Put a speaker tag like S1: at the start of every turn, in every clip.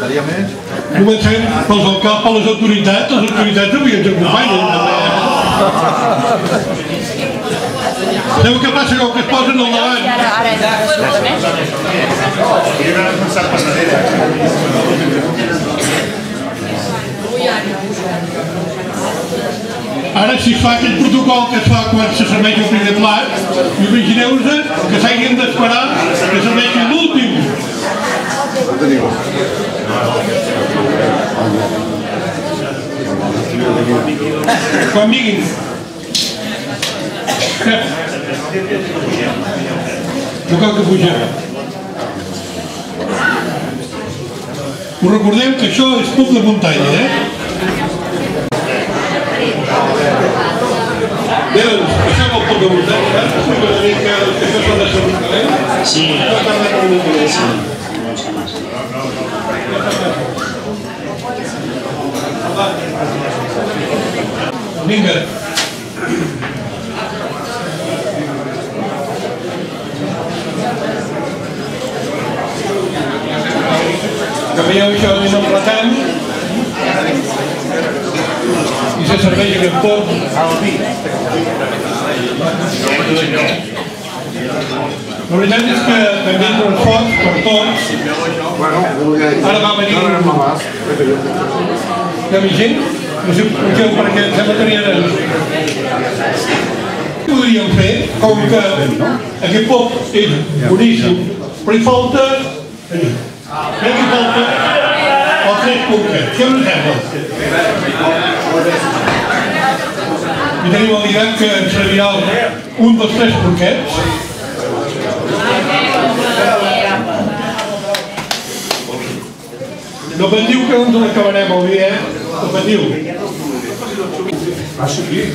S1: Comencem per les autoritats. Les autoritats avui ens acompanyen. Sabeu què passa que es posen al davant? Ara si es fa aquell protocol que es fa quan se serveix el primer plat, imagineu-vos que s'hagin d'esperar que serveixi l'últim. Quan vinguin. No cal que pugem. Us recordem que això és punt de muntanya, Bé, doncs, això és el punt de muntanya, explica una mica que això s'ha de ser un calent.
S2: Sí.
S1: Vinga. Que veieu això és emplatant i se serveix en el forn. La veritat és que també és un foc per tots. Ara va venir gent, no sé perquè em sembla que n'hi ha. Què podríem fer? Com que aquest pop és boníssim, però hi falta... Crec que falta els 3 poquets. Què us sembla? I tenim el diran que ens servirà un dels 3 poquets. No patiu que no ens l'acabarem el dia, no patiu.
S3: Va subir.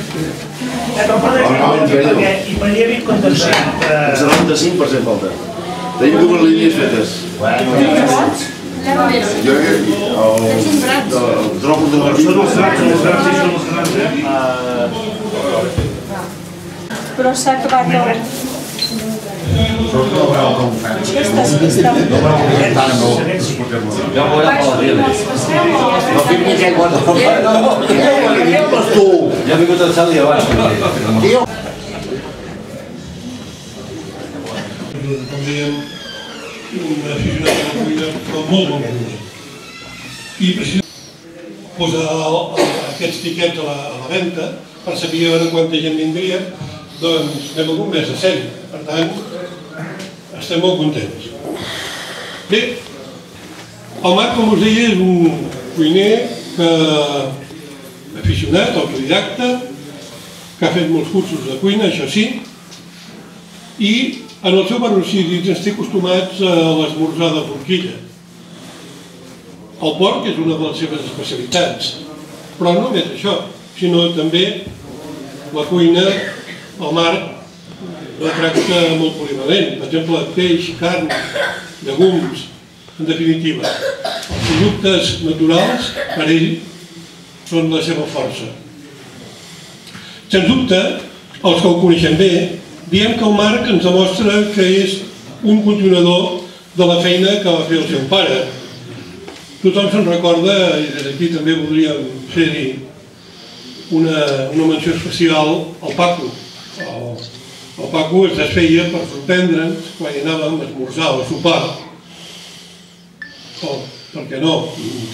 S3: I per allà havia condensat.
S4: El 95% falta. Tenim dues línies fetes. Jo el dròpol de la
S3: Són els grans,
S5: Però s'ha acabat el... Aquestes que estan...
S4: Ja ho veurà per la vida. No tinc ni què guardar. Ja ha vingut el cel i abans.
S1: Com dèiem, un aficionat a la cuina molt bon cuiner. I precisament posar aquests tiquets a la venda per saber veure quanta gent vindria, doncs anem amb un mes de 100. Per tant, estem molt contents. Bé, el Marc, com us deia, és un cuiner aficionat, autodidacta, que ha fet molts cursos de cuina, això sí, i en el seu barocidi ens té acostumats a l'esmorzar de forquilla. El porc és una de les seves especialitats, però no només això, sinó també la cuina, el Marc la tracta molt polivalent. Per exemple, peix, carn, llegums, en definitiva. Els productes naturals, per ell, són la seva força. Sens dubte, els que ho coneixen bé, diem que el Marc ens demostra que és un continuador de la feina que va fer el seu pare. Tothom se'n recorda, i des d'aquí també voldríem fer-hi una menció especial al Paco. El Paco es desfeia per sorprendre'ns quan hi anàvem a esmorzar o a sopar. O, per què no,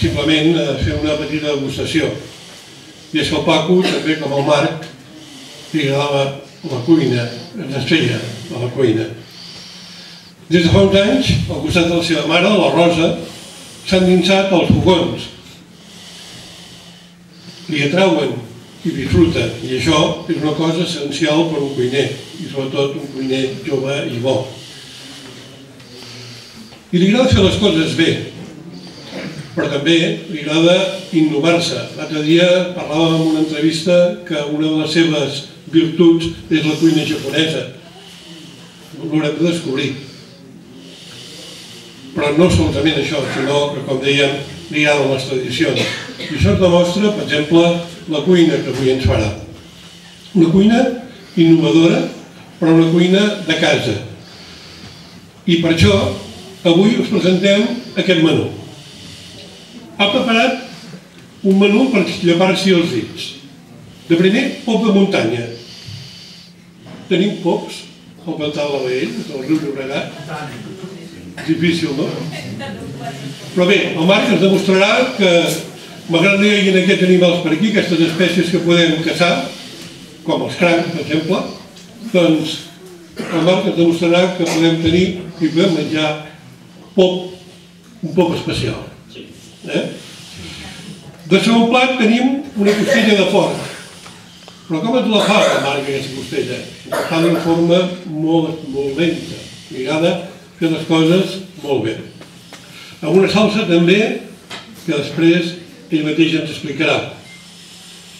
S1: simplement fer una petita degustació. I és que el Paco, també com el Marc, li agradava la cuina, ens desfeia a la cuina. Des de fa uns anys, al costat de la seva mare, la Rosa, s'ha endinsat als fogons. Li atrauen i disfruta, i això és una cosa essencial per un cuiner, i sobretot un cuiner jove i bo. I li agrada fer les coses bé, però també li agrada innovar-se. L'altre dia parlàvem en una entrevista que una de les seves virtuts és la cuina japonesa. L'haurem de descobrir. Però no solament això, sinó que, com dèiem, li agraden les tradicions. I això es demostra, per exemple, la cuina que avui ens farà. Una cuina innovadora, però una cuina de casa. I per això, avui us presentem aquest menú. ha preparat un menú per llepar-s'hi els dits. De primer, pop de muntanya. Tenim pops al pantà de l'Aell, del riu Llobregat. Difícil, no? Però bé, el Marc ens demostrarà que, malgrat no hi hagi aquests animals per aquí, aquestes espècies que podem caçar, com els crancs, per exemple, doncs el Marc ens demostrarà que podem tenir i podem menjar pop, un pop especial. De segon plat tenim una costella de porc. Però com ens la fa el Marc, aquesta costella? La fa d'una forma molt lenta, lligada a fer les coses molt bé. Amb una salsa també, que després ell mateix ens explicarà.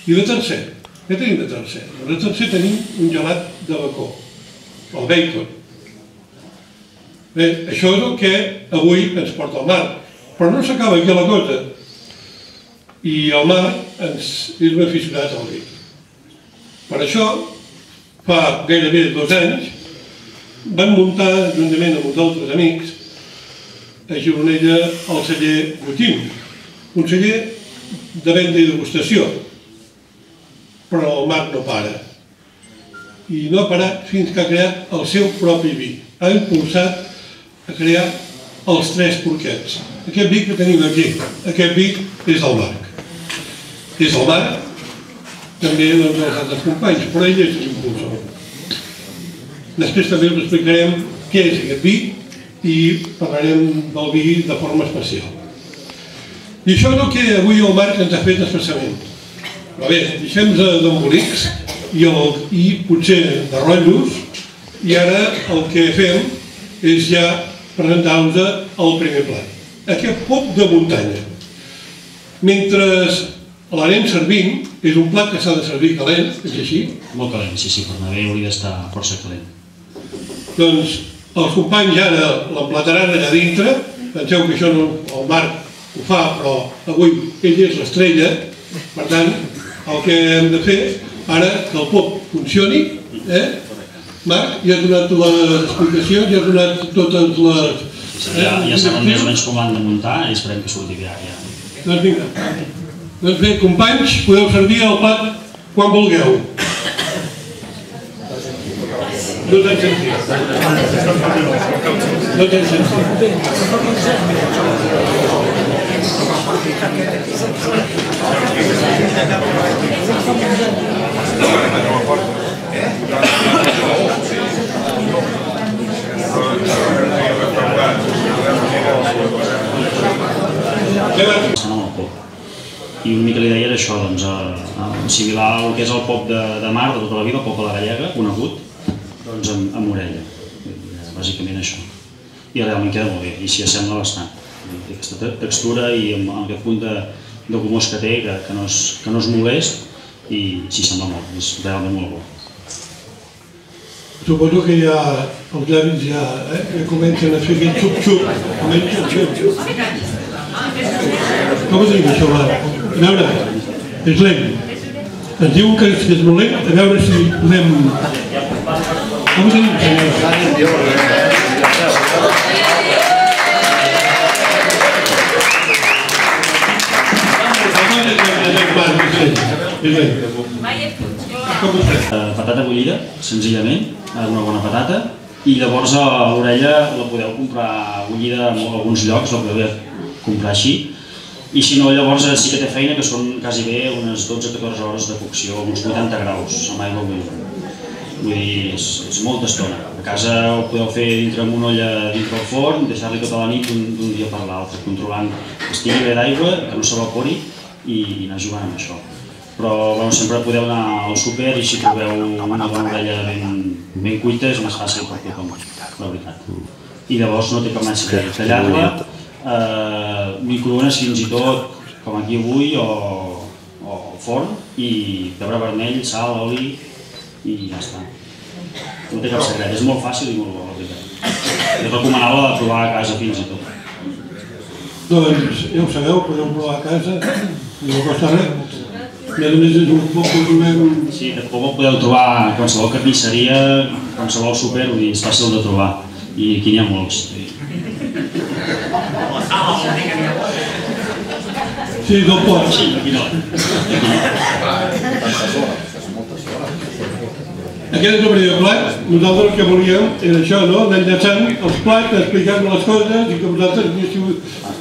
S1: I de tercer, què tenim de tercer? De tercer tenim un gelat de bacó, el bacon. Bé, això és el que avui ens porta el Marc. Però no s'acaba aquí la cosa. I el Marc és un aficionat al vi. Per això, fa gairebé 2 anys, van muntar, juntament amb uns altres amics, a Gironella el celler Botim, un celler de venda i degustació. Però el Marc no para. I no ha parat fins que ha creat el seu propi vi. Ha impulsat a crear els 3 porquets. Aquest vi que tenim aquí, aquest vi és el Marc. És el Marc, també els altres companys, però ell és l'impulsor. Després també us explicarem què és aquest vi i parlarem del vi de forma especial. I això és el que avui el Marc ens ha fet expressament. Però bé, deixem-nos d'embolics i potser de rotllos, i ara el que fem és ja presentar-vos el primer plat. Aquest pop de muntanya. Mentre l'anem servint, és un plat que s'ha de servir calent, és així?
S2: Molt calent, sí, per anar bé hauria d'estar força calent.
S1: Doncs els companys ara l'emplataran allà dintre. Penseu que això el Marc ho fa, però avui ell és l'estrella. Per tant, el que hem de fer ara que el pop funcioni, Marc, ja has donat les explicacions, ja has donat totes les...
S2: Ja saben més o menys com l'han de muntar i esperem que surti bé ja.
S1: Doncs vinga. Doncs bé, companys, podeu servir el plat quan vulgueu. No t'han sentit. No t'han sentit.
S2: I una mica li deia això, doncs, assimilar el que és el pop de mar de tota la vida, el pop a la gallega, conegut, doncs amb orella. Bàsicament això. I realment queda molt bé, i s'hi assembla bastant. Aquesta textura i amb aquest punt de gomós que té, que no és molest, i s'hi sembla molt, és realment molt bo.
S1: Suposo que ja els llavis ja comencen a fer aquest xup-xup. Com es diu això, Marc? A veure, és lent. Ens diuen que és molt lent, a veure si podem... Com es diu, senyor?
S2: Patata bullida, senzillament, una bona patata, i llavors l'orella la podeu comprar bullida en alguns llocs, la podeu comprar així, i si no, llavors sí que té feina, que són quasi bé unes 12-14 hores de cocció, uns 80 graus, amb aigua bullida. Vull dir, és molta estona. A casa ho podeu fer dintre amb una olla dintre del forn, deixar-li tota la nit d'un dia per l'altre, controlant que estigui bé d'aigua, que no s'evapori i anar jugant amb això. Però sempre podeu anar al súper i si trobeu una bona orella ben cuita és més fàcil per tothom, la veritat. I llavors no té cap més secret. Tallar-la, microones fins i tot, com aquí avui, o forn, i pebre vermell, sal, oli, i ja està. No té cap secret, és molt fàcil i molt bo, la veritat. És recomanable de provar a casa fins i tot.
S1: Doncs ja ho sabeu, podeu provar a casa, no costa res. I a més és un poc que trobem...
S2: Sí, aquest poc el podeu trobar a qualsevol carnisseria, qualsevol súper, vull dir, és fàcil de trobar. I aquí n'hi ha molts.
S1: Sí, del port.
S2: Sí, aquí no.
S1: Aquest és el primer plat. Nosaltres el que volíem era això, no? Anar enllaçant els plats, explicant les coses i que vosaltres anéssiu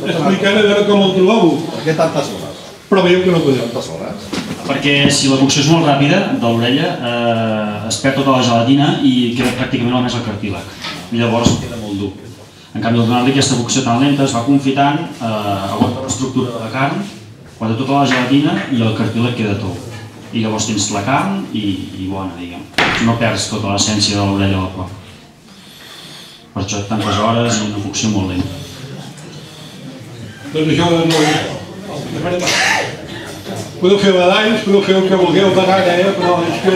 S1: explicant a veure com el trobeu.
S4: Per què tantes hores?
S1: Però veieu que no podem.
S4: Tantes hores?
S2: Perquè si la cocció és molt ràpida, de l'orella, es perd tota la gelatina i queda pràcticament només el cartílag. I llavors queda molt dur. En canvi, al donar-li aquesta cocció tan lenta es va confitant, aguanta l'estructura de la carn, guarda tota la gelatina i el cartílag queda tou. I llavors tens la carn i bona, diguem. No perds tota l'essència de l'orella del porc. Per això tantes hores i una cocció molt lenta.
S1: Doncs això no... Podeu fer badalls, podeu fer el que vulgueu de gana, però és que...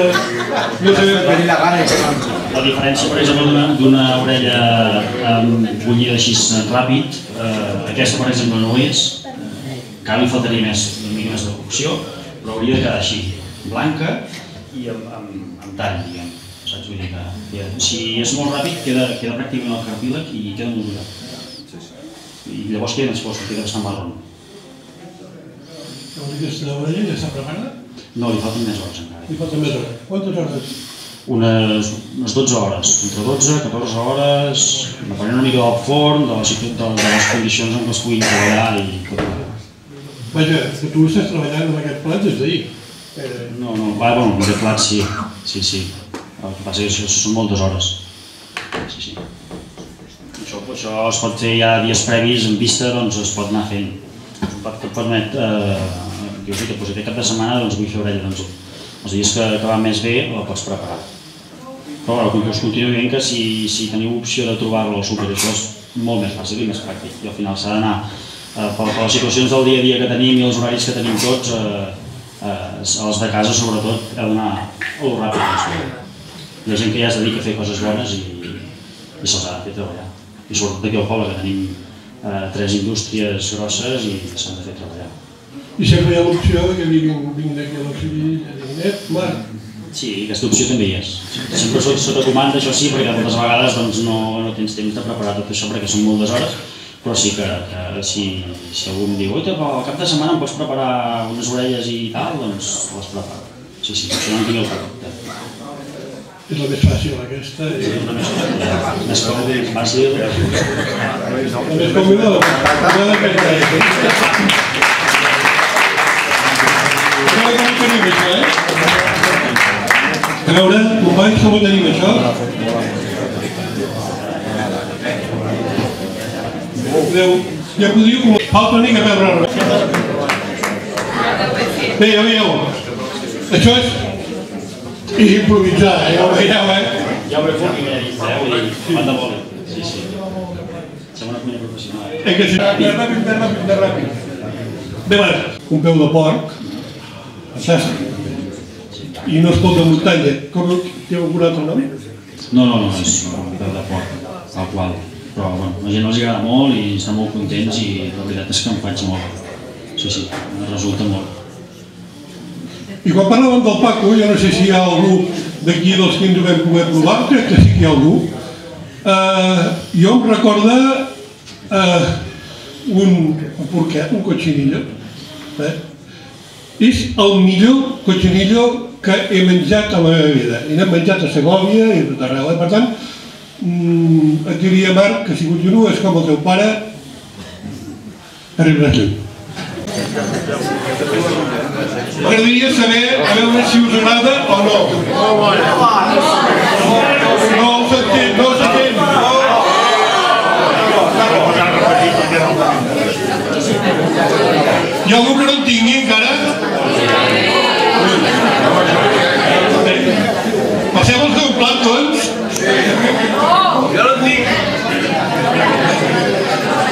S1: No sabem...
S2: La diferència, per exemple, d'una orella bullida així ràpid, aquesta, per exemple, no ho és. Encara li faltaria més, una mica més de cocció, però hauria de quedar així, blanca i amb tall, diguem. Saps? Vull dir que si és molt ràpid, queda pràcticament el cartílag i queda molt durat. I llavors queda més fosc, queda bastant marró.
S1: Aquesta orella ja està preparada?
S2: No, li falten més hores encara.
S1: Li falten més hores. Quantes hores?
S2: Unes 12 hores, entre 12 i 14 hores, depenent una mica del forn, de les condicions en què es puguin treballar i tot.
S1: Vaja, que tu estàs treballant en aquest plat des d'ahir.
S2: No, bueno, en aquest plat sí. El que passa és que això són moltes hores. Sí. Això es pot fer ja dies previs en vista, doncs es pot anar fent. És un plat que et permet, jo sí que aquest cap de setmana doncs vull fer orella, doncs els dies que va més bé la pots preparar. Però bueno, us continuo dient que si teniu opció de trobar-lo al súper, això és molt més fàcil i més pràctic. I al final s'ha d'anar, per les situacions del dia a dia que tenim i els horaris que tenim tots, els de casa sobretot, heu d'anar a lo ràpid. Hi ha gent que ja es dedica a fer coses bones i se'ls ha de fer treballar. I sobretot aquí al poble, que tenim 3 indústries grosses i s'han de fer treballar.
S1: I sempre hi ha l'opció que vinc d'aquí a l'Oxinet, Marc. Sí,
S2: aquesta opció també hi és. Sempre sota comanda, això sí, perquè moltes vegades no tens temps de preparar tot això perquè són moltes hores, però sí que si algú em diu al cap de setmana em pots preparar unes orelles i tal, doncs les preparo. Sí, això no en tinc el cap.
S1: És la més fàcil aquesta.
S2: Més fàcil.
S1: La més còmoda d'aquesta. Com tenim això, A veure, companys, com tenim això? Ja podríeu com... Falta una mica més rara. Bé, ja veieu. Això és improvisar, ja ho veieu,
S2: Ja ho he fet i m'he dit, vull dir, fan de boli. Sí. Som una cuina professional.
S1: Que sí, més ràpid. Bé, un peu de porc, saps? I no es pot de muntanya. Com té algun altre nom?
S2: No, és un peu de porc, tal qual. Però la gent els agrada molt i estan molt contents i la veritat és que em faig molt. Sí, em resulta molt.
S1: I quan parlàvem del Paco, jo no sé si hi ha algú d'aquí dels que ens ho vam poder provar, crec que sí que hi ha algú. Jo em recorda un porquet, un cochinillo. És el millor cochinillo que he menjat a la meva vida. I n'hem menjat a Segòvia i a tot arreu. Per tant, et diria, Marc, que si continues com el teu pare, arribaràs lluny. M'agradaria saber, a veure si us agrada o no. No s'entén. Hi ha algú que no en tingui encara? Passem al seu plat, doncs? Jo no en tinc.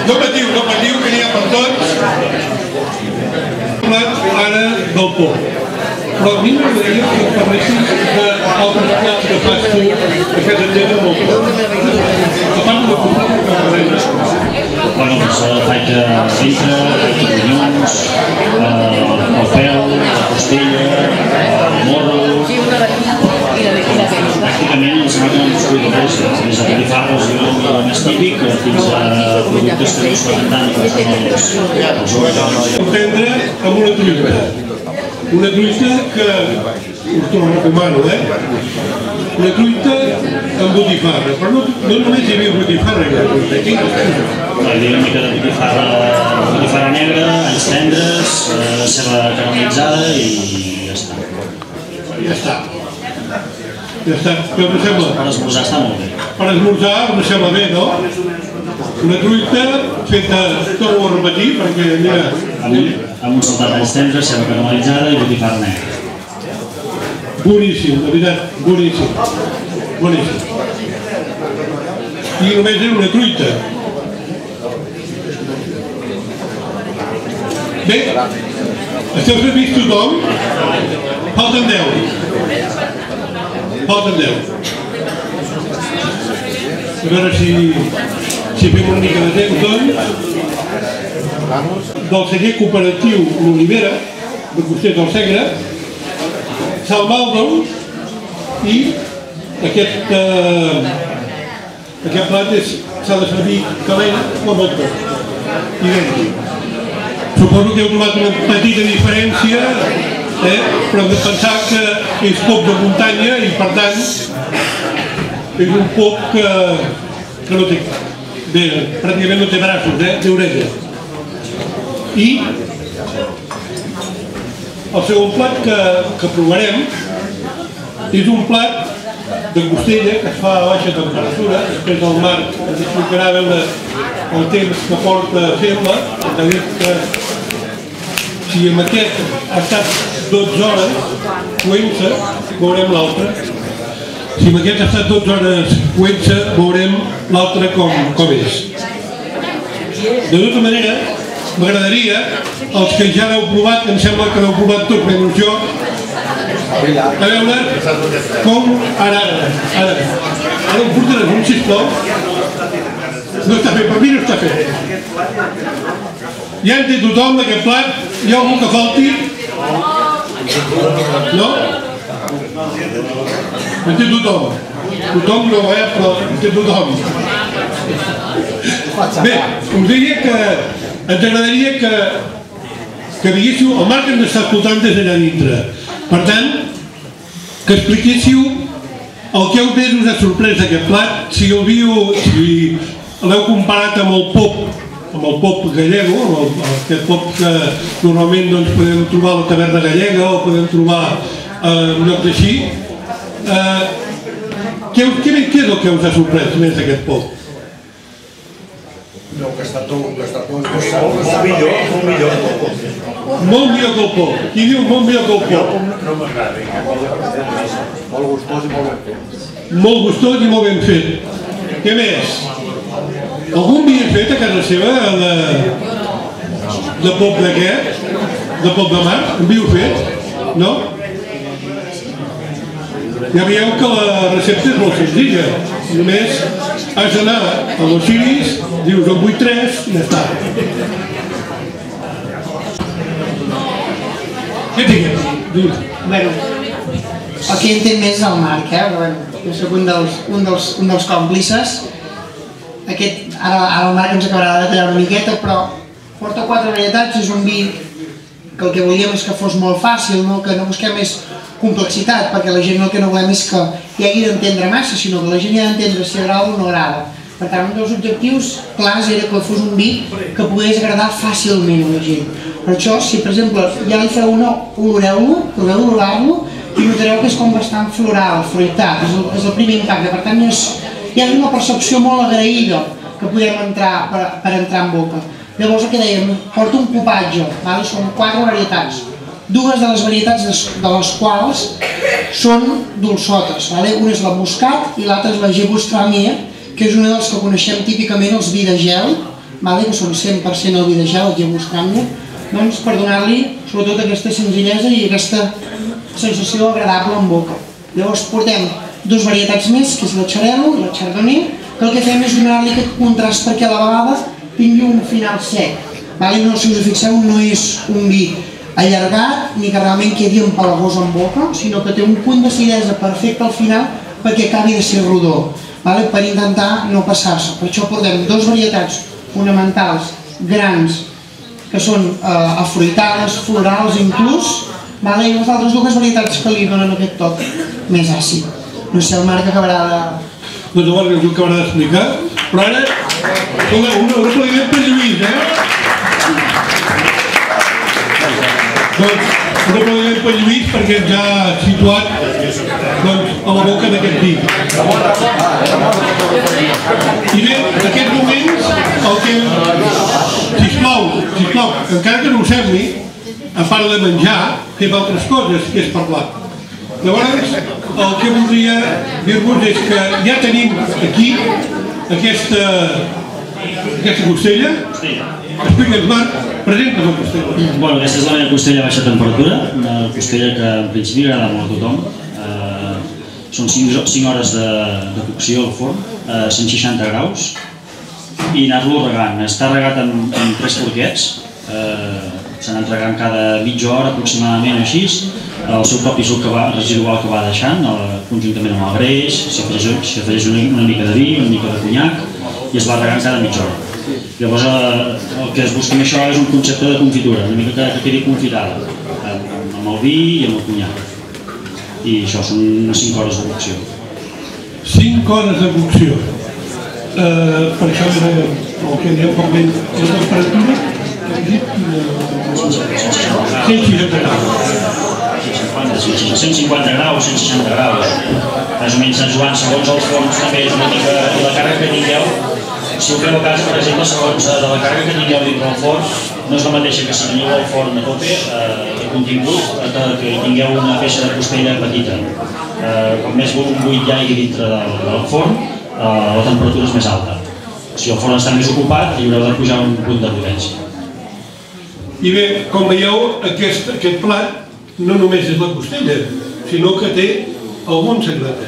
S1: No patiu, que n'hi ha per tots. Plat ara del porc. Però a mi m'agradaria que us parlessis d'altres plats que fas tu a casa teva amb el porc. A part de comprar el que m'agradaria.
S2: Bueno, doncs faig ventre, ronyons, el peu, la costella, el morro... Pràcticament els marquen amb fruiters, des de botifarres i el més típic, fins a productes que no es poden tant, com són els ous.
S1: Prendre amb una truita que us ho recomano, una truita amb botifarra, però no només hi havia botifarra, hi havia
S2: una mica de botifarra negra, alls tendres, ceba caramelitzada i ja està.
S1: Ja està, què us sembla?
S2: Per esmorzar està molt bé.
S1: Per esmorzar us sembla bé, no? Una truita feta, torno a repetir, perquè mira...
S2: Amb un saltat d'alls tendres, ceba caramelitzada i botifarra negra.
S1: Boníssim, de veritat, boníssim. Boníssim. I només era una truita. Bé, esteu servits tothom? Falten 10. Falten 10. A veure si fem una mica de temps, doncs. Del celler cooperatiu L'Olivera, de Costers del Segre, salvar-lo i aquest plat s'ha de servir calent o molt poc. Idèntic. Suposo que heu trobat una petita diferència, però hem de pensar que és pop de muntanya i per tant és un pop que no té, pràcticament no té braços, té orella. I el segon plat que provarem és un plat de costella que es fa a baixa temperatura, després el Marc ens explicarà a veure el temps que porta a fer-la, ha dit que si amb aquest ha estat 12 hores coent-se, veurem l'altre. Si amb aquest ha estat 12 hores coent-se, veurem l'altre com és. De tota manera, m'agradaria, els que ja l'heu provat, em sembla que l'heu provat tot, menys jo, a veure com... Ara em portaràs un, sisplau. No està fet, per mi no està fet. Ja en té tothom d'aquest plat? Hi ha algú que falti? No? En té tothom. Tothom no, però en té tothom. Bé, us diria que ens agradaria que diguéssiu, el Marc ens està escoltant des d'allà dintre. Per tant, que expliquéssiu el que heu més us ha sorprès d'aquest plat, si l'heu comparat amb el pop gallego, amb aquest pop que normalment podem trobar a la taverna gallega o podem trobar en llocs així. Què és el que us ha sorprès més d'aquest pop?
S3: No, que està tot molt millor.
S1: Molt millor que el pop. Qui diu molt millor que el pop?
S3: No m'agrada. Molt gustós i molt ben fet.
S1: Molt gustós i molt ben fet. Què més? Algú havia fet a casa seva de pop d'aquest? De pop de mar? En havíeu fet? No? Ja veieu que la recepta és molt senzilla. Només has d'anar a los Ciris, dius en vull 3 i ja està. Què digues?
S6: Bueno, el que entenc més és el Marc, jo soc un dels còmplices. Ara el Marc ens acabarà de detallar una miqueta, però porta 4 varietats, és un vi que el que volíem és que fos molt fàcil, que no busquem més complexitat, perquè la gent el que no volem és que hi hagi d'entendre massa, sinó que la gent hi ha d'entendre si agrada o no agrada. Per tant, un dels objectius clars era que fos un vi que pogués agradar fàcilment a la gent. Per això, si per exemple ja li feu una, oloreu-lo, proveu olorar-lo i notareu que és com bastant floral, fruitat, és el primer impacte. Per tant, hi ha una percepció molt agraïda que podem entrar per entrar en boca. Llavors el que dèiem, porta un copatge, són 4 varietats. 2 de les varietats de les quals són dolçotes. Una és la muscat i l'altra és la Gewürztraminer, que és una dels que coneixem típicament els vi de gel, que són 100% el vi de gel, el Gewürztraminer, per donar-li sobretot aquesta senzillesa i aquesta sensació agradable en boca. Llavors portem 2 varietats més, que és la Xarel·lo i la Chardonnay, que el que fem és donar-li aquest contrast perquè a la vegada tingui un final sec. Si us fixeu, no és un vi allargat ni que realment quedi empalagós en boca, sinó que té un punt d'acidesa perfecte al final perquè acabi de ser rodó, per intentar no passar-se. Per això portem dues varietats fonamentals grans que són afruitades, florals inclús, i les altres dues varietats que li donen aquest toc més àcid. No sé, el Marc acabarà de...
S1: Doncs el Marc ens ho acabarà d'explicar, però ara un aplaudiment per Lluís, Doncs un aplaudiment per Lluís perquè ens ha situat a la boca d'aquest vi. I bé, en aquests moments, el que... Sisplau, encara que no ho sembli, a part de menjar, fem altres coses, que és parlar. Llavors, el que voldria dir-vos és que ja tenim aquí aquesta costella. Explica'ns, Marc, presenta's la costella.
S2: Bueno, aquesta és la meva costella a baixa temperatura, una costella que en principi agrada molt a tothom. Són 5 hores de cocció al forn, a 160 graus, i anar-lo regant. Està regat amb 3 porquets, s'ha anat regant cada mitja hora aproximadament o així, el seu propi suc residual que va deixant, conjuntament amb el greix, s'hi afegeix una mica de vi, una mica de conyac, i es va regant cada mitja hora. Llavors el que es busca amb això és un concepte de confitura, una mica que quedi confitada, amb el vi i amb el conyac. I això són unes 5 hores de cocció.
S1: 5 hores de cocció. Per això era el que dèiem poc menys. La temperatura? 160 graus.
S2: 150 graus, 160 graus. Més o menys Sant Joan, segons els forns també és una mica... I la càrrega que tingueu, si ho feu a casa, per exemple, segons de la càrrega que tingueu dintre del forn, no és la mateixa que si teniu el forn a tope, el contingut, que tingueu una peça de costella petita. Com més volum buit hi hagi dintre del forn, la temperatura és més alta. Si el forn està més ocupat, hi haureu de pujar un punt de potència.
S1: I bé, com veieu, aquest plat no només és la costella, sinó que té algun secret.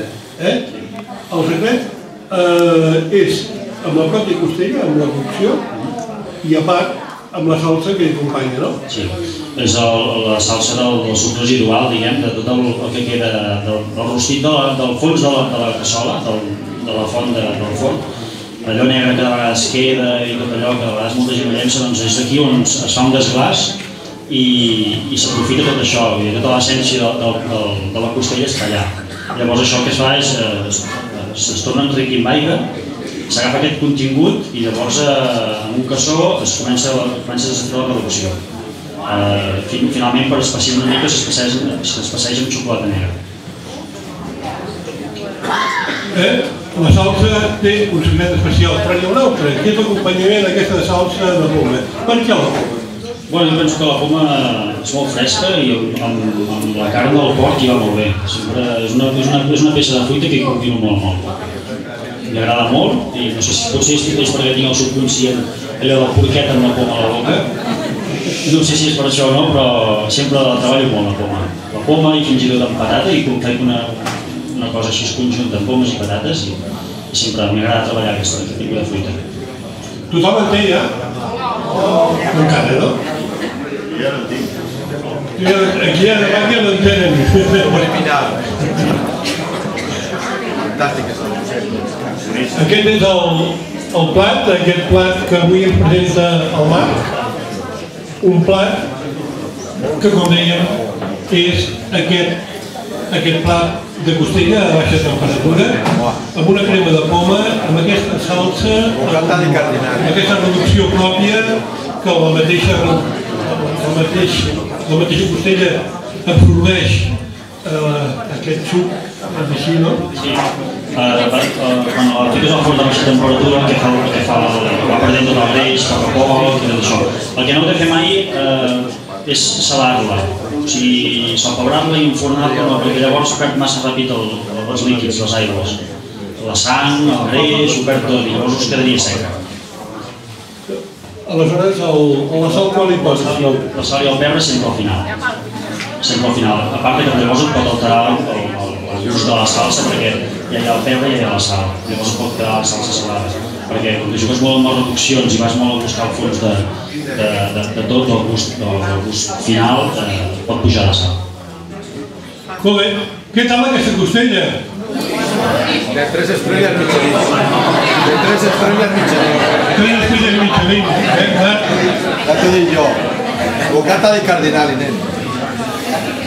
S1: El secret és amb la pròpia costella, amb la cocció, i a part amb la salsa que hi acompanya, no?
S2: Sí, és la salsa del suc residual, diguem, de tot el que queda del rostit del fons de la cassola, de la font del forn. Allò negre que de vegades queda i tot allò que de vegades molta gent llença, doncs és aquí on es fa un desglàs i s'aprofita tot això, i tota l'essència de la costella està allà. Llavors això el que es fa és es torna enriquir amb aigua, s'agafa aquest contingut i llavors en un cassó es comença a fer la reducció. Finalment, per especiar una mica, s'especieix amb xocolata negra.
S1: La salsa té un secret especial, però hi ha un altre, que és l'acompanyament d'aquesta salsa de poma. Per què la poma?
S2: Bueno, jo penso que la poma és molt fresca i amb la carn del porc hi va molt bé. És una peça de fruita que hi combino molt. Li agrada molt i no sé si potser és perquè tinc el subconscient allò del porquet amb la poma a la boca. No sé si és per això o no, però sempre la treballo molt, la poma. La poma i fins i tot amb patata, i faig una cosa així conjunta amb pomes i patates, i sempre m'agrada treballar aquest tipus de fruita.
S1: Tothom en té ja? No encara, no?
S4: Ja no en tinc.
S1: Aquí a davant ja no en tenen.
S3: Original. Fantàstica.
S1: Aquest és el plat, aquest plat que avui ens presenta el Marc. Un plat que, com dèiem, és aquest plat de costella a baixa temperatura, amb una crema de poma, amb aquesta salsa, amb aquesta reducció pròpia que la mateixa costella absorbeix aquest suc, és així, no?
S2: Sí. Quan la fiques al forn de baixa temperatura, el que fa va perdent tot el greix, poc a poc, i tot això. El que no heu de fer mai és salar-la, o sigui, salpebrar-la i enfornar-la, no, perquè llavors perd massa ràpid els líquids, les aigües. La sang, el greix, ho perd tot, i llavors us quedaria seca.
S1: Aleshores, la sal quan li poses?
S2: La sal i el pebre sempre al final. Sempre al final. A part que llavors et pot alterar el gust de la salsa, perquè ja hi ha el pebre i ja hi ha la sal. Llavors et pot quedar la salsa salada. Perquè quan jugues molt amb les reduccions i vas molt a buscar el fons de tot el gust final, pot pujar la sal.
S1: Molt bé. Què tal aquesta costella?
S3: De 3 estrellas Michelin. De 3 estrellas Michelin.
S1: 3 estrelles Michelin, Marc?
S3: Ja t'ho dic jo. Bocata de cardinali, nen.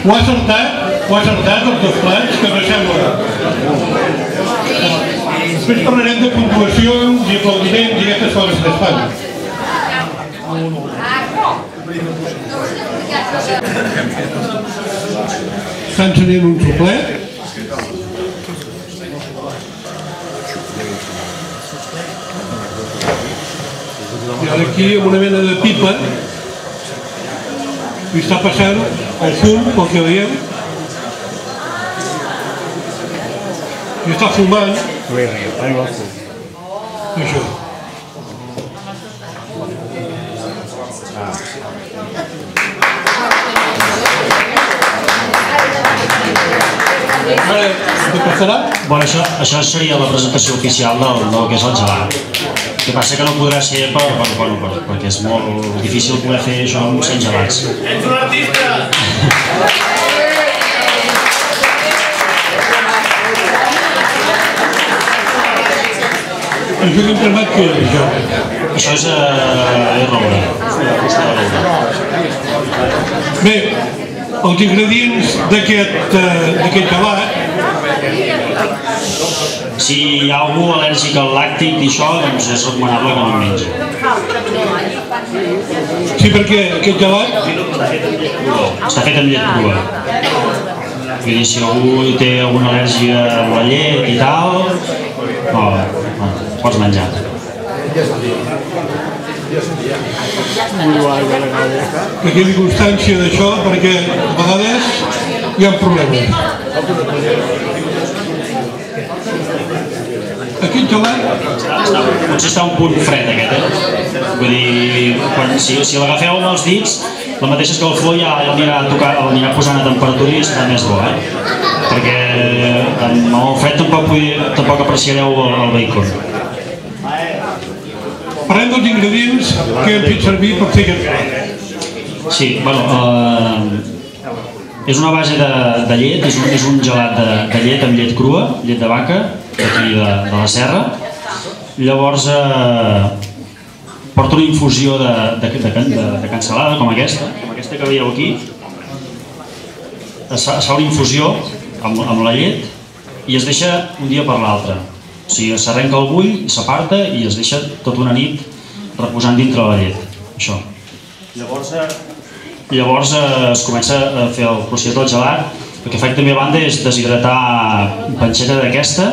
S1: Ho ha acertat els dos plats, que no sembla. Després parlarem de puntuacions i aplaudiments i aquestes coses que es fan. Estan tenint un soplet. I ara aquí, amb una mena de pipa, li està passant el fum, pel que veiem. I està fumant. Això. Ara, què passarà?
S2: Bueno, això seria la presentació oficial del que és el gelat. El que passa que no podrà ser perquè és molt difícil poder fer això amb 100 gelats.
S7: Ets un artista!
S1: Això que hem trobat què és, això?
S2: Això és roure.
S1: Bé, els ingredients d'aquest gelat,
S2: si hi ha algú al·lèrgic al làctic i això, doncs és recomanable que no el mengi.
S1: sí, perquè aquest gelat
S2: Està fet amb llet crua. Vull dir, si algú té alguna al·lèrgia a la llet i tal, no, pots menjar.
S1: que quedi constància d'això, perquè a vegades hi ha problemes. Aquest gelat,
S2: Potser està un punt fred aquest, Vull dir, si l'agafeu amb els dits, la mateixa escalfor ja l'anirà posant a temperatura i serà més bo, perquè amb el fred tampoc apreciareu el bacon.
S1: parlem dels ingredients que hem fet servir per fer aquest gelat.
S2: Sí, bueno, és una base de llet, és un gelat de llet amb llet crua, llet de vaca, d'aquí de la serra. Llavors porta una infusió de cansalada com aquesta que veieu aquí. Es fa una infusió amb la llet i es deixa un dia per l'altre. O sigui, s'arrenca el bull, s'aparta i es deixa tota una nit reposant dintre la llet. Això. Llavors es comença a fer el procés del gelat. El que faig també a banda és deshidratar panxeta d'aquesta,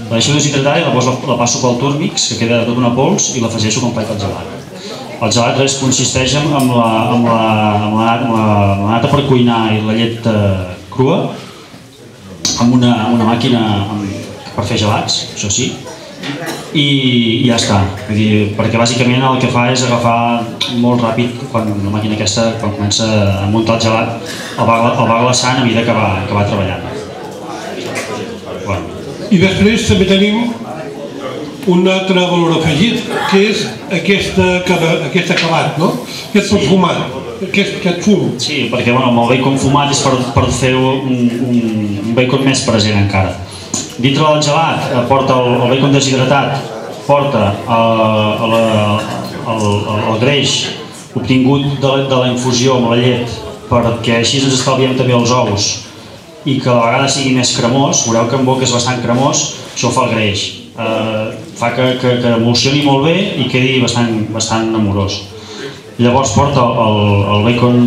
S2: la deixo deshidratada i la passo pel túrmix, que queda tot una pols, i l'afegeixo com faig el gelat. El gelat consisteix amb la nata per cuinar i la llet crua, amb una màquina per fer gelats, això sí, i ja està. Vull dir, perquè bàsicament el que fa és agafar molt ràpid, quan la màquina aquesta, quan comença a muntar el gelat, el va glaçant a mesura que va treballant.
S1: I després també tenim un altre valor afegit, que és aquest acabat, no? Aquest perfumat, aquest fum.
S2: Sí, perquè amb el bacon fumat és per fer un bacon més present encara. Dintre del gelat porta el bacon deshidratat, porta el greix obtingut de la infusió amb la llet, perquè així ens estalviem també els ous i que a la vegada sigui més cremós. Veureu que en boca és bastant cremós, això ho fa el greix. Fa que emulsioni molt bé i quedi bastant amorós. Llavors porta el bacon,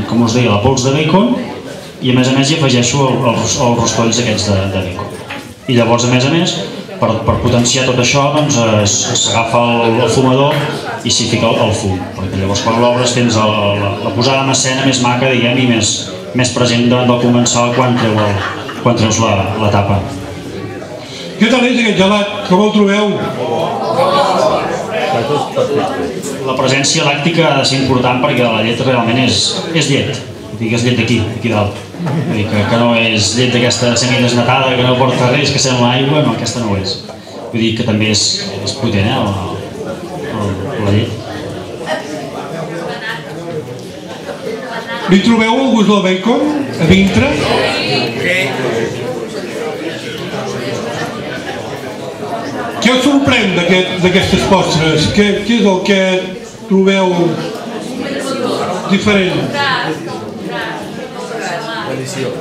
S2: com us deia, la pols de bacon, i a més hi afegeixo els rostolls aquests de bacon. I llavors, a més, per potenciar tot això, s'agafa el fumador i s'hi fica el fum, perquè llavors quan l'obres tens la posada en escena més maca, diguem, i més present davant del comensal quan treus la tapa.
S1: Què tal és aquest gelat? Com el trobeu?
S2: La presència làctica ha de ser important perquè la llet realment és llet. És llet d'aquí dalt. Que no és llet d'aquesta semidesnatada que no porta res, que sembla aigua, no, aquesta no ho és. Vull dir que també és potent, la llet.
S1: Li trobeu el gust del bacon a dintre? Què us sorprèn d'aquestes postres? Què és el que trobeu diferent?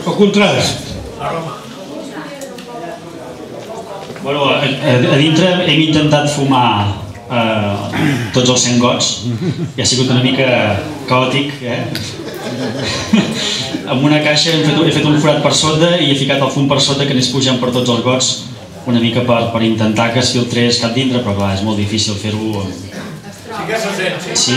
S1: El contrast.
S2: Bueno, a dintre hem intentat fumar tots els 100 gots i ha sigut una mica caòtic, amb una caixa he fet un forat per sota i he ficat el fum per sota que anés pujant per tots els gots una mica per intentar que es filtrés cap dintre, però clar, és molt difícil fer-ho. Sí.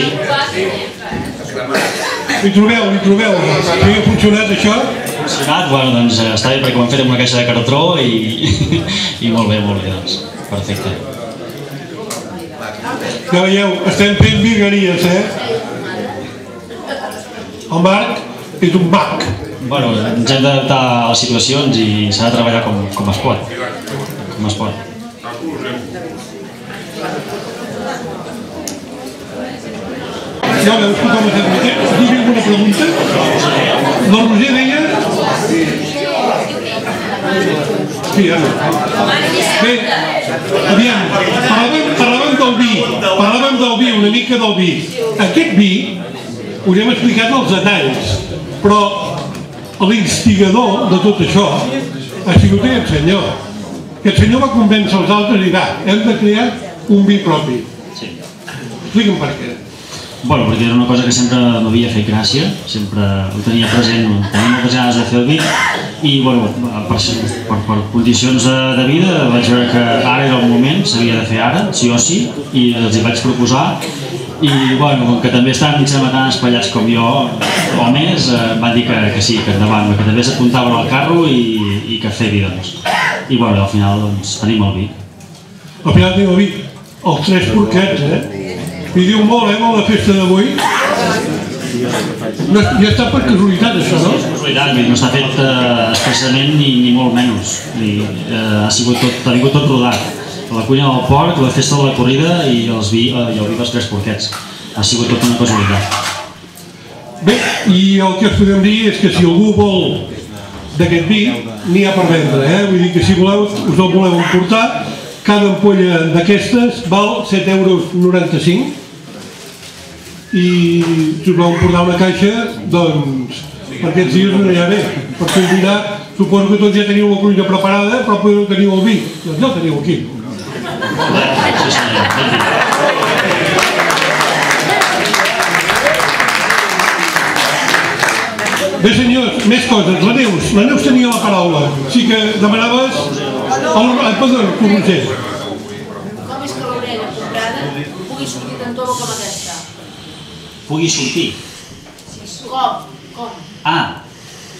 S1: Li trobeu? Si ha funcionat això?
S2: Ha funcionat? Bueno, doncs està bé perquè ho hem fet amb una caixa de cartró i molt bé, doncs. Perfecte.
S1: Ja veieu, estem fent virgueries, El Marc és un mag.
S2: Bueno, ens hem d'adaptar a les situacions i s'ha de treballar com es pot. Com es pot.
S1: Ja veus com ha estat Roger? Us dic alguna pregunta? La Roger deia... Sí, ara. Bé, aviam, parlàvem del vi, una mica del vi. Aquest vi, us hem explicat els detalls, però l'instigador de tot això ha sigut aquest senyor. Aquest senyor va convèncer els altres i va, hem de crear un vi propi. Explica'm per què.
S2: Bueno, perquè era una cosa que sempre m'havia fet gràcia, sempre ho tenia present, tenia moltes ganes de fer el vi i bueno, per condicions de vida vaig veure que ara era el moment, s'havia de fer ara, sí o sí, i els hi vaig proposar i bueno, com que també estan sembla tan espatllats com jo o més, van dir que sí, que endavant, que també s'apuntaven al carro i que fer vi, doncs. I bueno, al final doncs tenim el vi.
S1: Al final tenim el vi, els 3 porquets, I diu molt, amb la festa d'avui. Ja està per casualitat, això, no?
S2: Per casualitat, no està fet expressament ni molt menys. Ha vingut tot rodat. La cuina del porc, la festa de la corrida i el vi dels 3 porquets. Ha sigut tot una casualitat.
S1: Bé, i el que us podem dir és que si algú vol d'aquest vi, n'hi ha per vendre, Vull dir que si voleu, us el voleu emportar, cada ampolla d'aquestes val 7,95 € i si us voleu emportar una caixa, doncs per aquests dies no hi ha bé. Per combinar, suposo que tots ja teniu la cuina preparada, però podeu tenir el vi. Doncs ja el teniu aquí. Bé, senyors, més coses. La Neus tenia la paraula. Sí que demanaves... Perdó, Roger.
S8: Com és que l'orella comprada pugui sortir tan tova com aquesta?
S2: Pugui sortir?
S8: Com?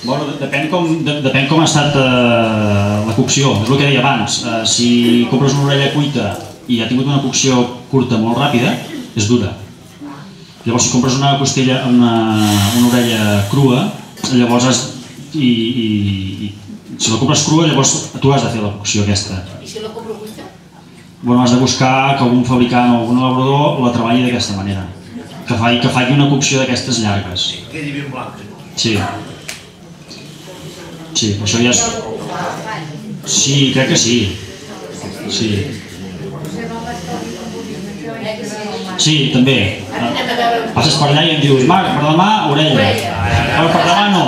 S2: Bueno, depèn com ha estat la cocció. És el que deia abans. Si compres una orella cuita i ha tingut una cocció curta molt ràpida, és dura. Llavors, si compres una costella, una orella crua, llavors si la compres crua, llavors tu has de fer la cocció aquesta.
S8: I si la compro cuita?
S2: Bueno, has de buscar que algun fabricant o algun elaborador la treballi d'aquesta manera. Que faci una cocció d'aquestes llargues.
S7: Que quedi ben blanc.
S2: Sí. Sí, això ja és... Sí, crec que sí. Sí. Sí, també. Passes per allà i em dius, Marc, per demà, orella. Però per demà no.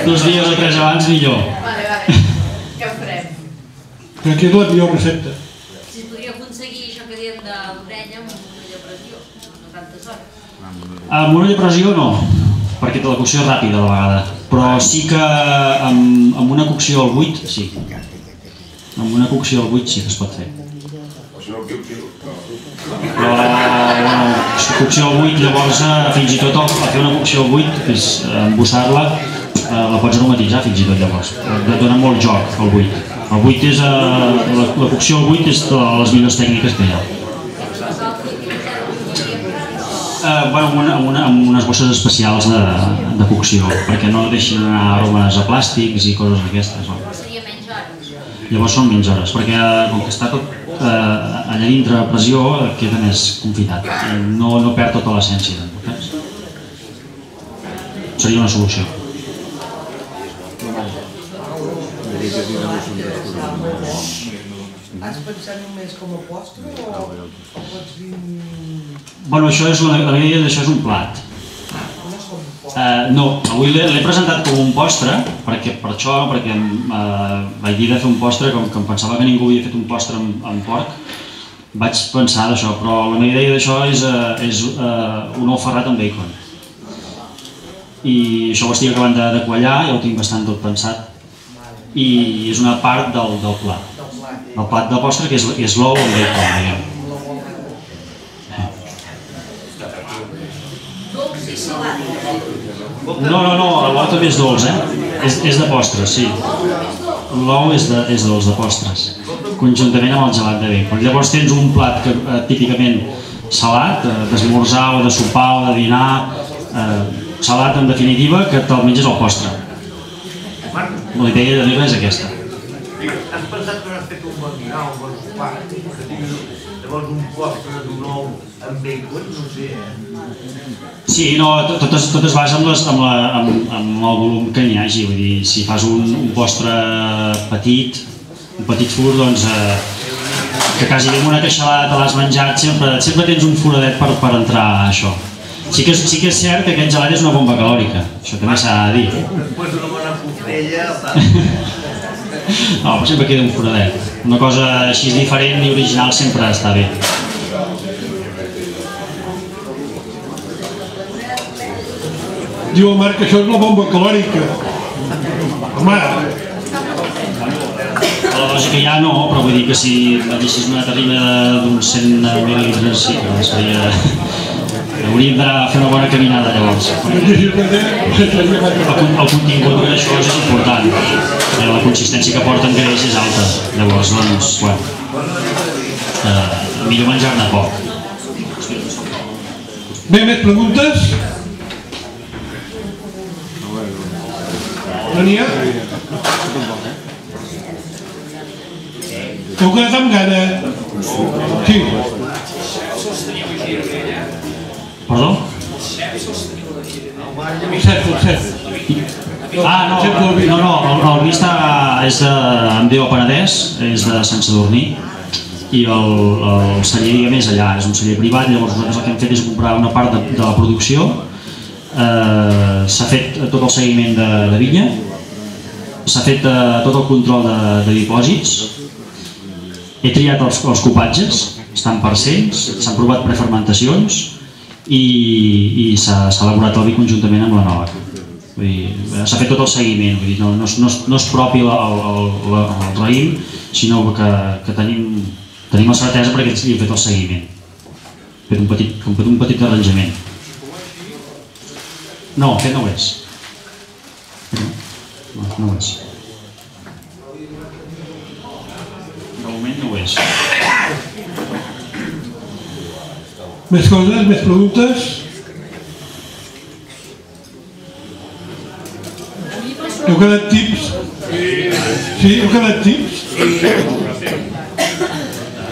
S2: 2 dies o 3 abans, millor.
S8: Què ho farem?
S1: Crec que és la millor recepta.
S8: Si es podria aconseguir això que diem de l'orella amb una orella a pressió, no tantes hores.
S2: Amb una orella a pressió no, perquè la cocció és ràpida a la vegada. Però sí que amb una cocció al buit, sí. Amb una cocció al buit sí que es pot fer. Però cocció al buit, llavors fins i tot fer una cocció al buit, que és embossar-la, la pots aromatitzar fins i tot llavors. Dona molt joc al buit. El buit és, la cocció al buit és de les millors tècniques que hi ha. Amb unes bosses especials de cocció, perquè no deixin anar aromes a plàstics i coses d'aquestes.
S8: Seria menys hores.
S2: Llavors són menys hores, perquè com que està tot allà dintre a pressió queda més confitat, no perd tota l'essència. Seria una solució.
S9: Has pensat només com a postre o pots dir...
S2: Bueno, això és la meva idea d'això és un plat. No, avui l'he presentat com un postre, per això, perquè vaig dir de fer un postre, com que em pensava que ningú havia fet un postre amb porc, vaig pensar d'això, però la meva idea d'això és un ou ferrat amb bacon. I això ho estic acabant de quallar, ja ho tinc bastant tot pensat, i és una part del plat. El plat de postre que és l'ou amb bacon, diguem.
S8: Dolç i salat.
S2: No, l'ou també és dolç, és de postres, sí. L'ou és dolç de postres, conjuntament amb el gelat de bacon. Llavors tens un plat típicament salat, d'esmorzar o de sopar o de dinar, salat en definitiva, que te'l menges al postre. La idea de l'Eva és aquesta.
S7: Has pensat que no has fet un bon dinar, un bon sopar, que tinguis llavors un postre d'un ou amb bacon, no sé.
S2: Sí, no, tot es basa amb el volum que n'hi hagi, vull dir, si fas un postre petit, un petit fur, doncs que quasi amb una queixalada te l'has menjat, sempre tens un foradet per entrar a això. Sí que és cert que aquest gelat és una bomba calòrica, això també s'ha de dir.
S7: Després d'una bona costella...
S2: No, però sempre queda un foradet. Una cosa així diferent i original sempre està bé.
S1: Diu el Marc que això és la bomba calòrica. Home!
S2: La lògica ja no, però vull dir que si deixis una terrina d'uns 100 mil·litres sí que seria... Hauríem de fer una bona caminada llavors. El contingut greixós és important, la consistència que porta en greix és alta, llavors doncs, bueno, millor menjar-ne poc.
S1: Bé, més preguntes? No n'hi ha? Heu quedat amb gana? Sí.
S2: Perdó?
S1: Cert.
S2: Ah, no, el vi és em diu Penedès, és de Sant Sadurní, i el celler diguem és allà, és un celler privat, llavors nosaltres el que hem fet és comprar una part de la producció, s'ha fet tot el seguiment de vinya, s'ha fet tot el control de dipòsits, he triat els copatges, estan percents, s'han provat prefermentacions, i s'ha elaborat el vi conjuntament amb l'enòleg. S'ha fet tot el seguiment, no és propi el raïm, sinó que tenim la certesa perquè ells li han fet el seguiment. Hem fet un petit arranjament. No, aquest no ho és. No ho és. De moment no ho és.
S1: Més coses, més preguntes? Heu quedat tips? Sí, heu quedat tips?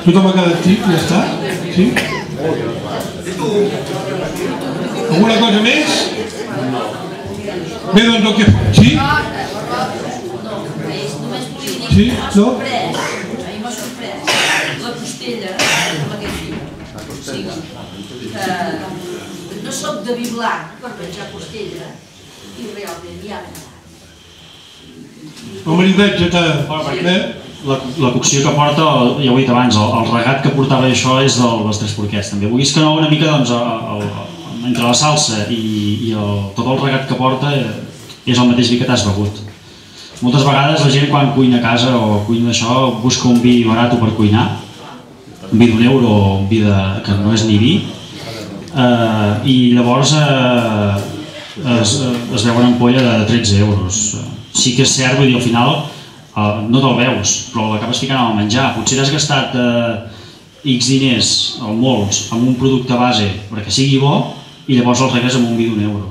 S1: Tothom ha quedat tip, ja està? Sí? Alguna cosa més? Bé, doncs el que... Sí? Sí? No?
S8: A mi m'ha sorprès la costella amb aquest vi. O sigui, no soc de vi blanc per menjar costella i realment ja m'ha agradat.
S1: El maridatge t'ha...
S2: La cocció que porta, ja ho he dit abans, el regat que portava això és dels tres porquets també. Vulguis que no, una mica doncs, entre la salsa i tot el regat que porta és el mateix vi que t'has begut. Moltes vegades la gent quan cuina a casa o cuina això busca un vi barat per cuinar, un vi d'1 euro o un vi que no és ni vi, i llavors es veuen ampolla de 13 euros. Sí que és cert, vull dir, al final no te'l veus, però l'acabes ficant al menjar. Potser has gastat X diners o molts en un producte base perquè sigui bo i llavors el regues amb un vi d'1 euro.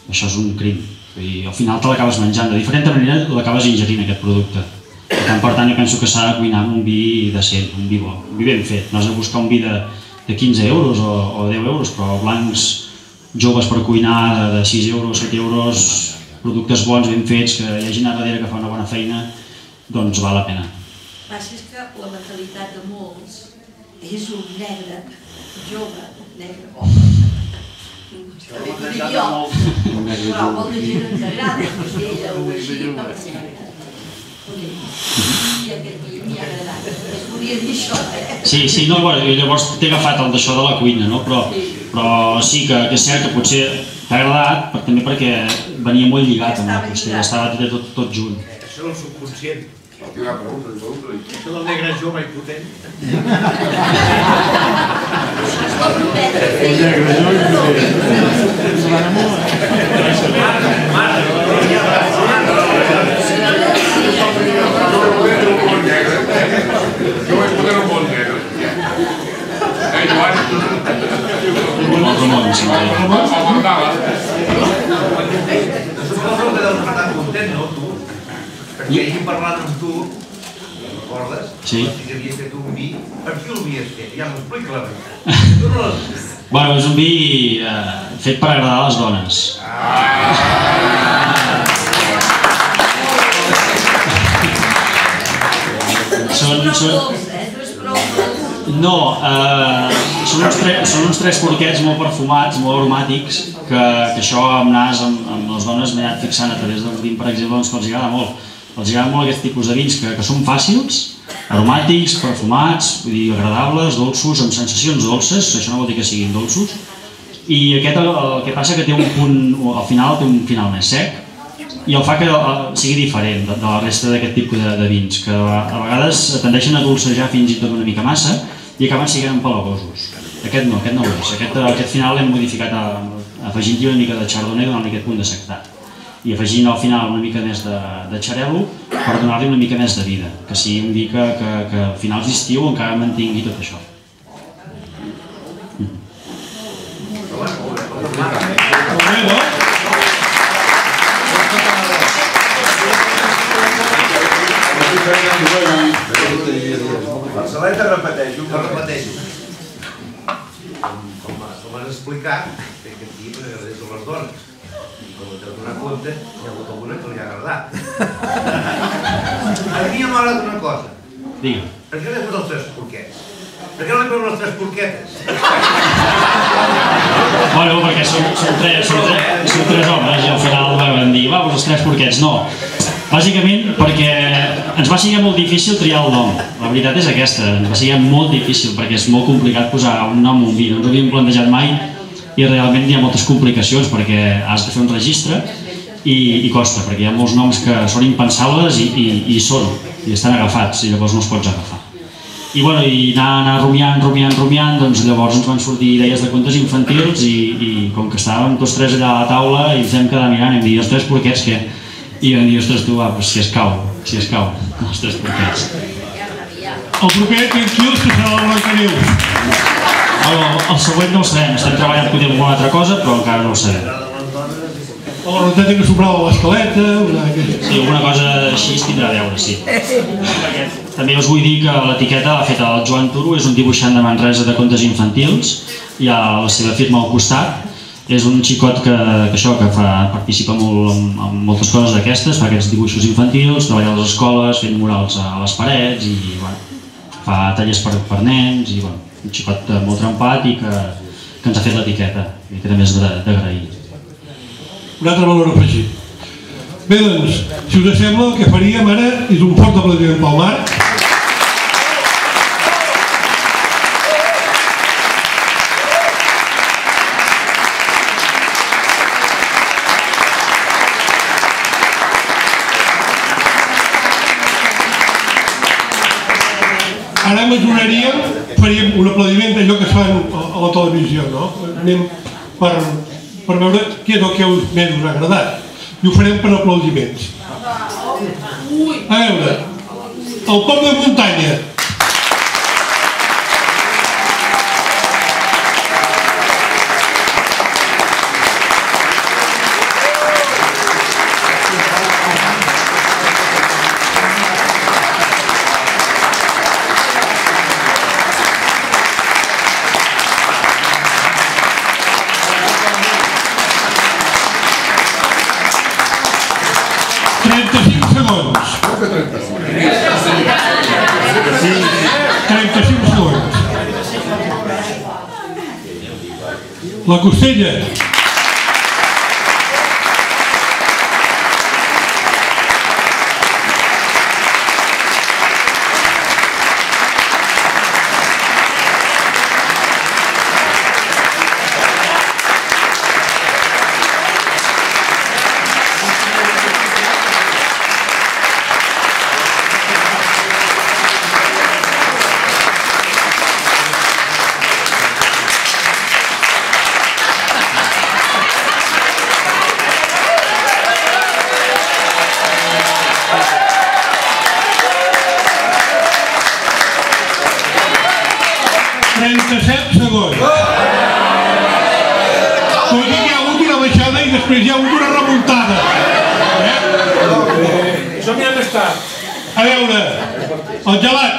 S2: Això és un crim. Al final te l'acabes menjant. De diferent manera l'acabes ingerint aquest producte. Per tant, jo penso que s'ha de cuinar amb un vi decent, un vi bo, un vi ben fet. No has de buscar un vi de 15 euros o 10 euros, però blancs joves per cuinar de 6 euros, 7 euros, productes bons, ben fets, que hi ha gent a darrere que fa una bona feina, doncs val la pena.
S8: passa és que la mentalitat de molts és un negre jove, negre pobre. També ho dic jo, però molta gent ens agrada, perquè ella ho així no va ser negre. I aquest dia m'hi ha agradat, es volia dir això,
S2: Sí, no, llavors t'he agafat el d'això de la cuina, no? Però sí que és cert que potser t'ha agradat, també perquè venia molt lligat amb la qüestió, estava tot junt.
S7: Això és el subconscient.
S4: Una pregunta.
S7: Això del negre jove i potent.
S4: Jo vaig poder un bon negre. Joan?
S2: El Ramon, sí.
S7: Suposo que deus estar content, no, tu? Perquè ahir parlant amb tu, recordes?
S2: Sí.
S7: Que havies fet un vi. Per qui el havies fet? Ja m'explica la veritat. Tu no l'has fet.
S2: Bueno, és un vi fet per agradar a les dones. No, són uns 3 porquets molt perfumats, molt aromàtics, que això amb nas, amb les dones m'he anat fixant a través del vin, per exemple, que els agrada molt. Els agrada molt aquest tipus de vins que són fàcils, aromàtics, perfumats, vull dir, agradables, dolços, amb sensacions dolces, això no vol dir que siguin dolços. I aquest el que passa que té un punt, al final té un final més sec, i el fa que sigui diferent de la resta d'aquest tipus de vins, que a vegades tendeixen a dolcejar fins i tot una mica massa i acaben sent empalagosos. Aquest no ho és. Aquest final l'hem modificat afegint-hi una mica de chardonnay, donant-li aquest punt de sectat. I afegint al final una mica més de xarel·lo per donar-li una mica més de vida, que sigui un vi que a finals d'estiu encara mantingui tot això.
S7: Marceleta, repeteixo. Com has explicat, que aquest dia m'agradés a les dones. I com t'has donat compte, hi ha hagut alguna que li ha agradat. A mi m'ha agradat una cosa.
S2: Digue'm.
S7: Per què l'he fet els 3 porquets? Per què no l'he fet les 3 porquetes?
S2: Bueno, perquè són 3 homes i al final vam dir, va, els 3 porquets. No, bàsicament perquè ens va ser molt difícil triar el nom. La veritat és aquesta, ens va ser molt difícil perquè és molt complicat posar un nom a un vi. No ens ho havíem plantejat mai i realment hi ha moltes complicacions perquè has de fer un registre i costa, perquè hi ha molts noms que són impensables i estan agafats i llavors no els pots agafar. I anar rumiant, doncs llavors ens van sortir idees de contes infantils i com que estàvem tots 3 allà a la taula i ens vam quedar mirant i vam dir, els 3 porquets què? I vam dir, ostres tu, si es cau, els 3 porquets.
S1: El proper Tranquils, que serà la Blancaneus.
S2: El següent no ho sabem, estem treballant potser en alguna altra cosa, però encara no ho sabem.
S1: O la roteta que sobrava l'escaleta,
S2: Sí, alguna cosa així es tindrà a veure, sí. També us vull dir que l'etiqueta l'ha fet el Joan Turo, és un dibuixant de Manresa de contes infantils, hi ha la seva firma al costat, és un xicot que participa molt en moltes coses d'aquestes, fa aquests dibuixos infantils, treballa a les escoles, fent murals a les parets i fa tallers per nens, i un xicot molt trempat i que ens ha fet l'etiqueta i que també és d'agrair.
S1: un altre valor afegit. Bé, doncs, si us sembla, el que faríem ara és un fort aplaudiment pel Marc. Ara mejoraríem, faríem un aplaudiment d'allò que es fan a la televisió, no? Anem per veure què és el que més us ha agradat. I ho farem per aplaudiments. A veure, el Port de Muntanya. La Costella. Després hi ha hagut una remuntada.
S10: Això m'hi ha d'estar.
S1: A veure, el gelat.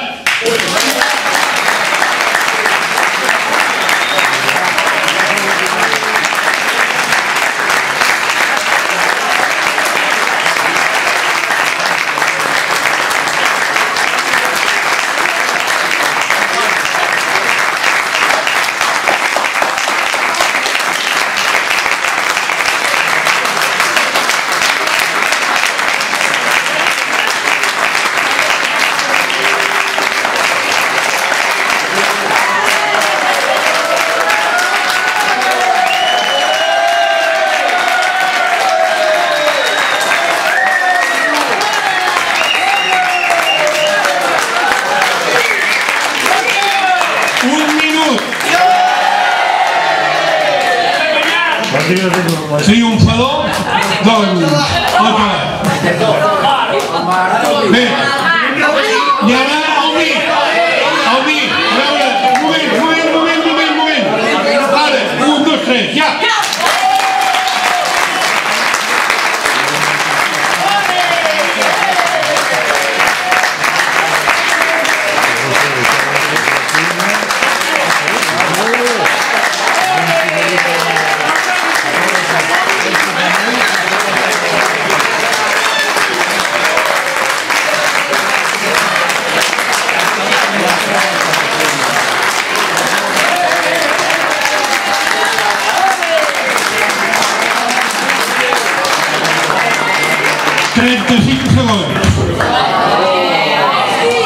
S1: Triomfador, doncs, el gelat. Bé, i ara el vi. El vi, a veure, moment. Ara, 1, 2, 3, ja.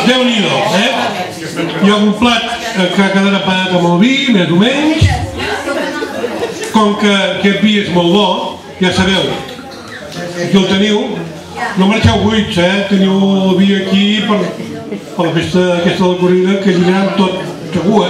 S1: Déu-n'hi-do, Hi ha un plat que ha quedat apagat amb el vi, més o menys. Com que aquest vi és molt bo, ja sabeu, aquí el teniu. No marxeu buits, teniu el vi aquí per la festa aquesta de la corrida, que lligaran tot segur,